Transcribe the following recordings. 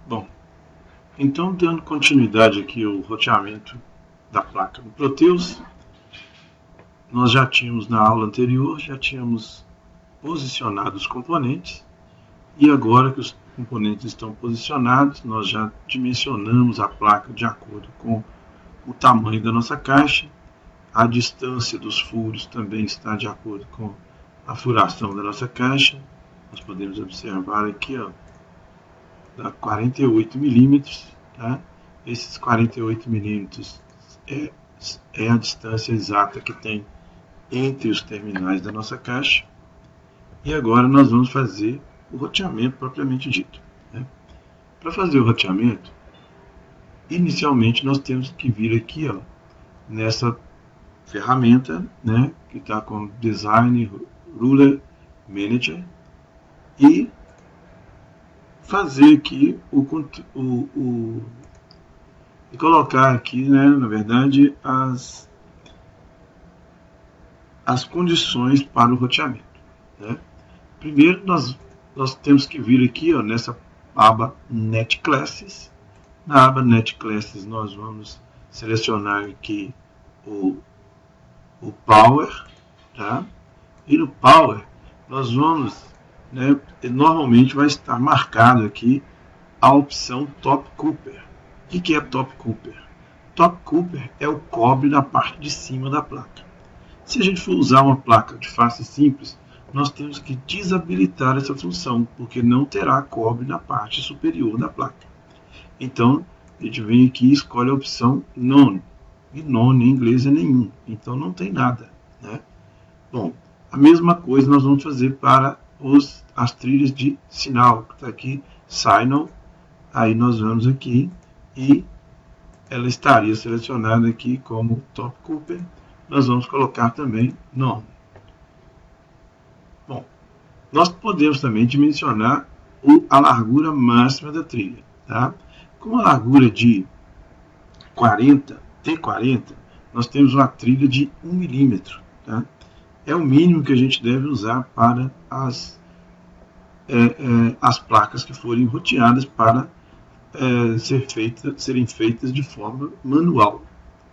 Bom, então dando continuidade aqui ao roteamento da placa do Proteus, nós já tínhamos na aula anterior, já tínhamos posicionado os componentes e agora que os componentes estão posicionados, nós já dimensionamos a placa de acordo com o tamanho da nossa caixa, a distância dos furos também está de acordo com a furação da nossa caixa. Nós podemos observar aqui, ó, dá 48 milímetros, tá? Esses 48 milímetros é a distância exata que tem entre os terminais da nossa caixa. E agora nós vamos fazer o roteamento propriamente dito, né? Para fazer o roteamento, inicialmente nós temos que vir aqui, ó, nessa ferramenta, né, que está com Design Ruler Manager, e fazer aqui e colocar aqui, né, na verdade, as condições para o roteamento, né? Primeiro nós temos que vir aqui, ó, nessa aba Net Classes. Na aba Net Classes nós vamos selecionar aqui o Power, tá? E no Power nós vamos, né, normalmente vai estar marcado aqui a opção Top Cooper. O que é Top Cooper? Top Cooper é o cobre da parte de cima da placa. Se a gente for usar uma placa de face simples, nós temos que desabilitar essa função, porque não terá cobre na parte superior da placa. Então, a gente vem aqui e escolhe a opção None. E None em inglês é nenhum, então não tem nada, né? Bom, a mesma coisa nós vamos fazer para as trilhas de sinal, que está aqui, Signal. Aí nós vamos aqui e ela estaria selecionada aqui como Top Cooper. Nós vamos colocar também None. Bom, nós podemos também dimensionar a largura máxima da trilha, tá? Com a largura de 40, T40, nós temos uma trilha de 1 milímetro, tá? É o mínimo que a gente deve usar para as placas que forem roteadas para serem feitas de forma manual,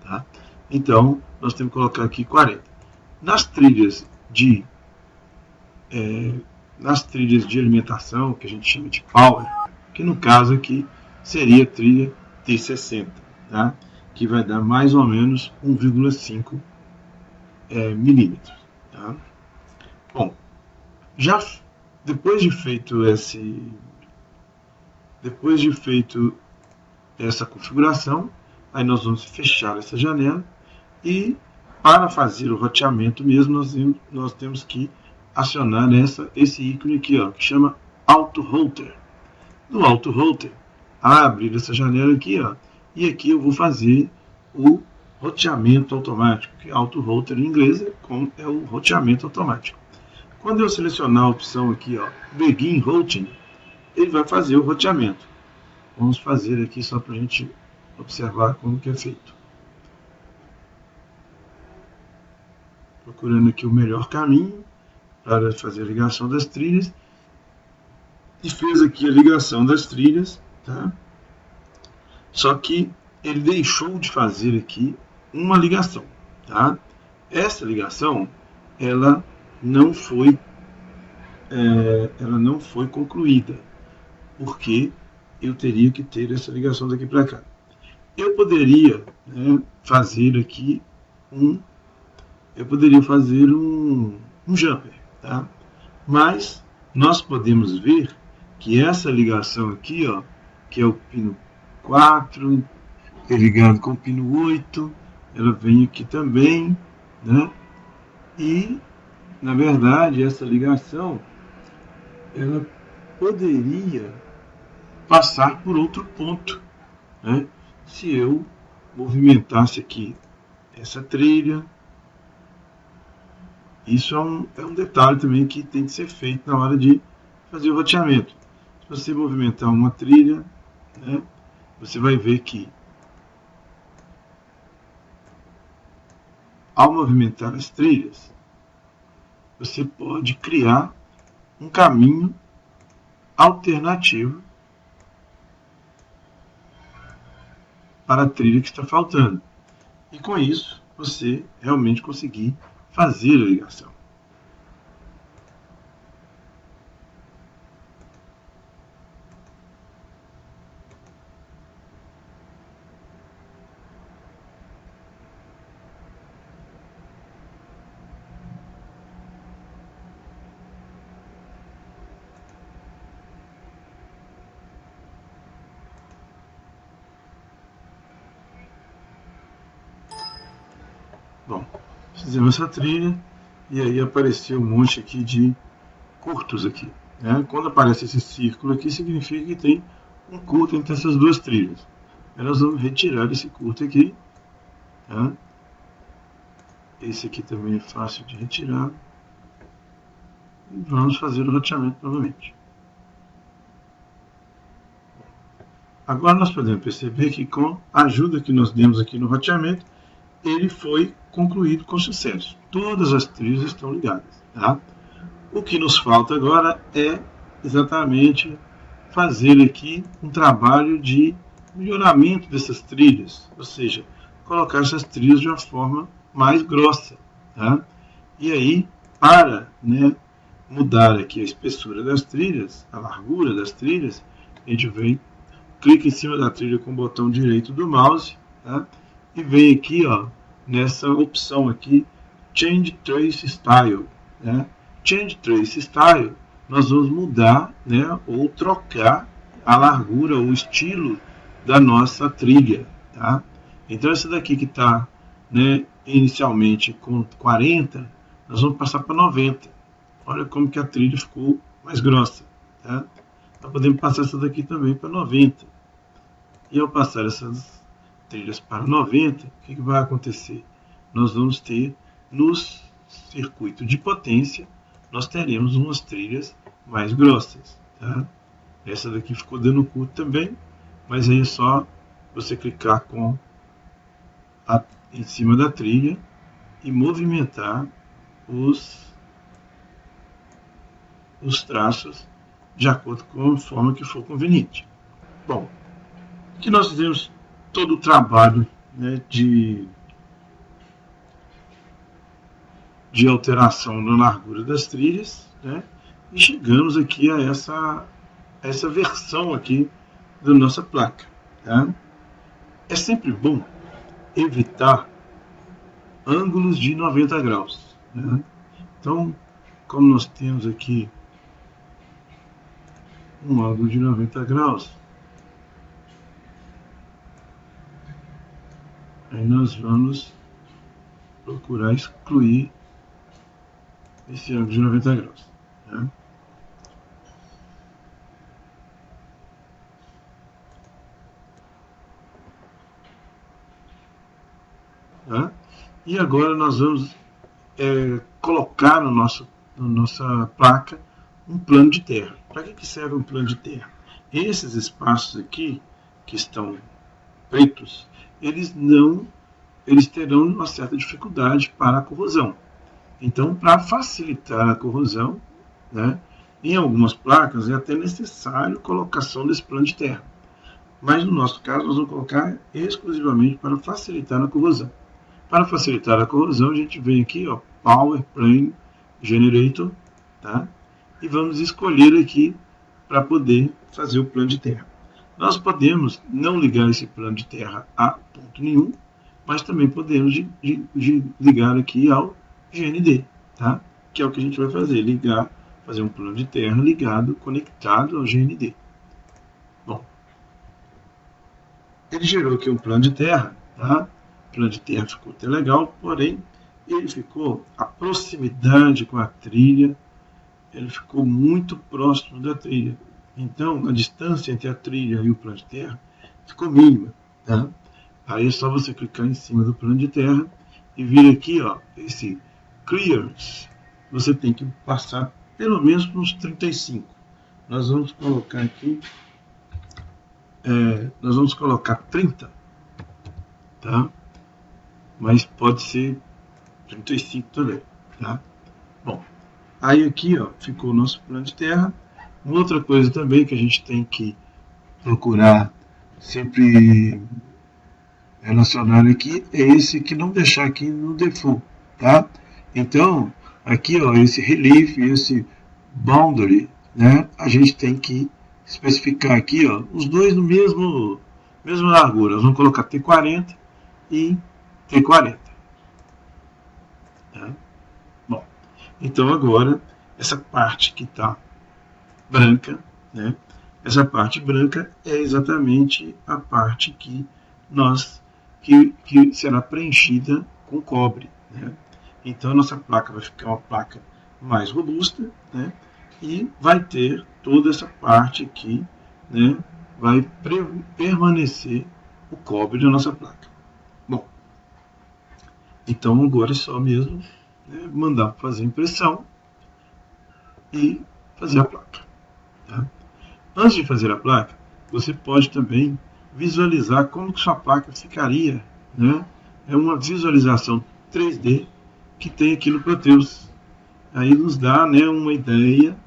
tá? Então, nós temos que colocar aqui 40. Nas trilhas de alimentação, que a gente chama de Power, que no caso aqui seria a trilha T60, tá? Que vai dar mais ou menos 1,5 milímetros. Tá? Bom, já depois de feito essa configuração, aí nós vamos fechar essa janela e para fazer o roteamento mesmo nós temos que acionar esse ícone aqui, ó, que chama Auto Router. No Auto Router, abrir essa janela aqui, ó, e aqui eu vou fazer o roteamento automático, que Auto Router em inglês é o roteamento automático. Quando eu selecionar a opção aqui, ó, Begin Routing, ele vai fazer o roteamento. Vamos fazer aqui só para a gente observar como que é feito. Procurando aqui o melhor caminho para fazer a ligação das trilhas. E fez aqui a ligação das trilhas, tá? Só que ele deixou de fazer aqui uma ligação, tá? Essa ligação, ela não foi concluída, porque eu teria que ter essa ligação daqui para cá. Eu poderia, né, fazer aqui um jumper, tá? Mas nós podemos ver que essa ligação aqui, ó, que é o pino 4, é ligado com o pino 8, ela vem aqui também, né? E, na verdade, essa ligação, ela poderia passar por outro ponto, né? Se eu movimentasse aqui essa trilha. Isso é um detalhe também que tem que ser feito na hora de fazer o roteamento. Se você movimentar uma trilha, né, você vai ver que ao movimentar as trilhas, você pode criar um caminho alternativo para a trilha que está faltando. E com isso, você realmente conseguir fazer a ligação. Bom, fizemos essa trilha e aí apareceu um monte aqui de curtos aqui. Né? Quando aparece esse círculo aqui, significa que tem um curto entre essas duas trilhas. Aí nós vamos retirar esse curto aqui. Tá? Esse aqui também é fácil de retirar. E vamos fazer o roteamento novamente. Agora nós podemos perceber que com a ajuda que nós demos aqui no roteamento, ele foi concluído com sucesso. Todas as trilhas estão ligadas. Tá? O que nos falta agora é exatamente fazer aqui um trabalho de melhoramento dessas trilhas, ou seja, colocar essas trilhas de uma forma mais grossa. Tá? E aí, para mudar aqui a espessura das trilhas, a largura das trilhas, a gente vem, clica em cima da trilha com o botão direito do mouse, tá? E vem aqui, ó, nessa opção aqui, Change Trace Style. Né? Change Trace Style, nós vamos mudar, ou trocar a largura, o estilo da nossa trilha. Tá? Então essa daqui que está inicialmente com 40, nós vamos passar para 90. Olha como que a trilha ficou mais grossa. Tá? Nós podemos passar essa daqui também para 90. E ao passar essas trilhas para 90, o que vai acontecer? Nós vamos ter, no circuito de potência, nós teremos umas trilhas mais grossas. Tá? Essa daqui ficou dando curto também, mas aí é só você clicar em cima da trilha e movimentar os traços de acordo com a forma que for conveniente. Bom, aqui nós fizemos todo o trabalho de alteração na largura das trilhas, e chegamos aqui a essa versão aqui da nossa placa. Tá? É sempre bom evitar ângulos de 90 graus. Né? Então, como nós temos aqui um ângulo de 90 graus, aí nós vamos procurar excluir esse ângulo de 90 graus. Né? Tá? E agora nós vamos colocar na nossa placa um plano de terra. Para que serve um plano de terra? Esses espaços aqui, que estão pretos, eles terão uma certa dificuldade para a corrosão. Então, para facilitar a corrosão, em algumas placas é até necessário a colocação desse plano de terra. Mas no nosso caso, nós vamos colocar exclusivamente para facilitar a corrosão. Para facilitar a corrosão, a gente vem aqui, ó, Power Plane Generator, tá? E vamos escolher aqui para poder fazer o plano de terra. Nós podemos não ligar esse plano de terra a ponto nenhum, mas também podemos ligar aqui ao GND, tá? Que é o que a gente vai fazer, fazer um plano de terra ligado, conectado ao GND. Bom, ele gerou aqui um plano de terra, tá? O plano de terra ficou até legal, porém ele ficou a proximidade com a trilha, ele ficou muito próximo da trilha. Então a distância entre a trilha e o plano de terra ficou mínima, tá? Aí é só você clicar em cima do plano de terra e vir aqui, ó, esse Clearance. Você tem que passar pelo menos uns 35. Nós vamos colocar aqui, nós vamos colocar 30, tá? Mas pode ser 35 também, tá? Bom, aí aqui, ó, ficou o nosso plano de terra. Uma outra coisa também que a gente tem que procurar sempre relacionário aqui é esse que não deixar aqui no default, tá? Então, aqui, ó, esse relief, esse boundary, né, a gente tem que especificar aqui, ó, os dois no mesma largura. Nós vamos colocar T40 e T40. Tá? Bom, então agora, essa parte que está branca, né, essa parte branca é exatamente a parte que que será preenchida com cobre, né? Então a nossa placa vai ficar uma placa mais robusta, né? E vai ter toda essa parte aqui, né? Vai permanecer o cobre da nossa placa. Bom, então agora é só mesmo, né, mandar fazer a impressão e fazer a placa. Tá? Antes de fazer a placa, você pode também visualizar como que sua placa ficaria, né? É uma visualização 3D que tem aqui no Proteus. Aí nos dá, né, uma ideia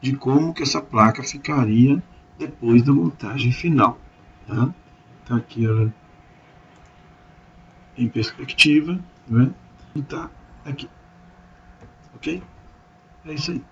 de como que essa placa ficaria depois da montagem final. Tá? Então aqui ela em perspectiva, né? E tá aqui. Ok? É isso aí.